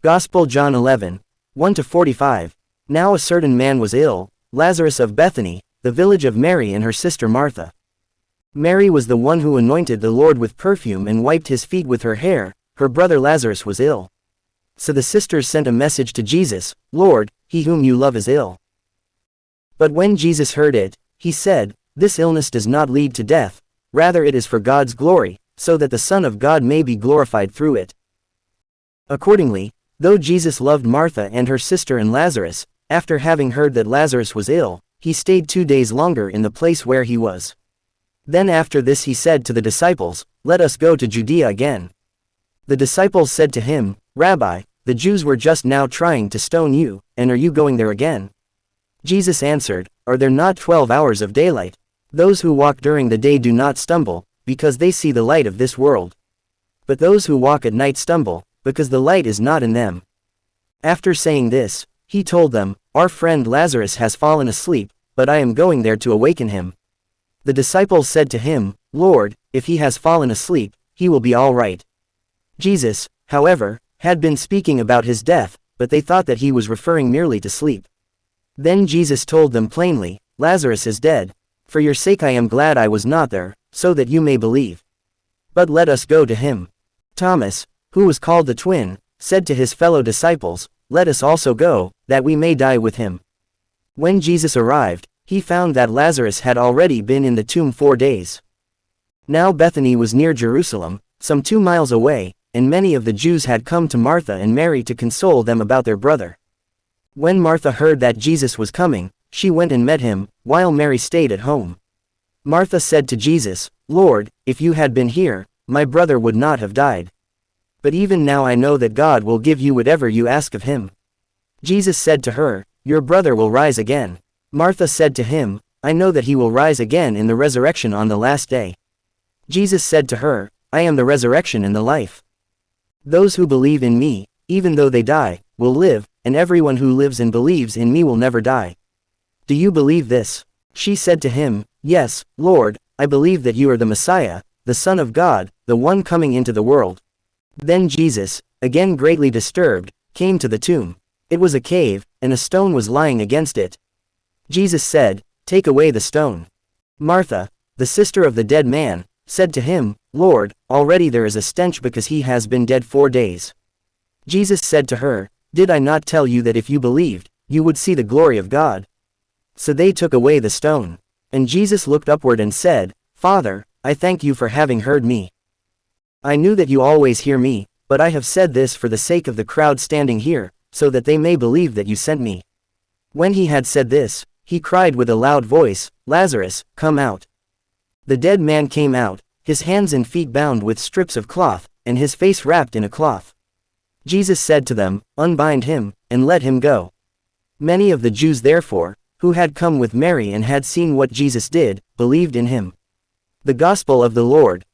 Gospel John 11, 1-45. Now a certain man was ill, Lazarus of Bethany, the village of Mary and her sister Martha. Mary was the one who anointed the Lord with perfume and wiped his feet with her hair. Her brother Lazarus was ill. So the sisters sent a message to Jesus, "Lord, he whom you love is ill." But when Jesus heard it, he said, "This illness does not lead to death, rather it is for God's glory, so that the Son of God may be glorified through it." Accordingly, though Jesus loved Martha and her sister and Lazarus, after having heard that Lazarus was ill, he stayed 2 days longer in the place where he was. Then after this he said to the disciples, "Let us go to Judea again." The disciples said to him, "Rabbi, the Jews were just now trying to stone you, and are you going there again?" Jesus answered, "Are there not 12 hours of daylight? Those who walk during the day do not stumble, because they see the light of this world. But those who walk at night stumble, because the light is not in them." After saying this, he told them, "Our friend Lazarus has fallen asleep, but I am going there to awaken him." The disciples said to him, "Lord, if he has fallen asleep, he will be all right." Jesus, however, had been speaking about his death, but they thought that he was referring merely to sleep. Then Jesus told them plainly, "Lazarus is dead. For your sake I am glad I was not there, so that you may believe. But let us go to him." Thomas, who was called the twin, said to his fellow disciples, "Let us also go, that we may die with him." When Jesus arrived, he found that Lazarus had already been in the tomb 4 days. Now Bethany was near Jerusalem, some 2 miles away, and many of the Jews had come to Martha and Mary to console them about their brother. When Martha heard that Jesus was coming, she went and met him, while Mary stayed at home. Martha said to Jesus, "Lord, if you had been here, my brother would not have died. But even now I know that God will give you whatever you ask of him." Jesus said to her, "Your brother will rise again." Martha said to him, "I know that he will rise again in the resurrection on the last day." Jesus said to her, "I am the resurrection and the life. Those who believe in me, even though they die, will live, and everyone who lives and believes in me will never die. Do you believe this?" She said to him, "Yes, Lord, I believe that you are the Messiah, the Son of God, the one coming into the world." Then Jesus, again greatly disturbed, came to the tomb. It was a cave, and a stone was lying against it. Jesus said, "Take away the stone." Martha, the sister of the dead man, said to him, "Lord, already there is a stench because he has been dead 4 days." Jesus said to her, "Did I not tell you that if you believed, you would see the glory of God?" So they took away the stone. And Jesus looked upward and said, "Father, I thank you for having heard me. I knew that you always hear me, but I have said this for the sake of the crowd standing here, so that they may believe that you sent me." When he had said this, he cried with a loud voice, "Lazarus, come out." The dead man came out, his hands and feet bound with strips of cloth, and his face wrapped in a cloth. Jesus said to them, "Unbind him, and let him go." Many of the Jews therefore, who had come with Mary and had seen what Jesus did, believed in him. The Gospel of the Lord.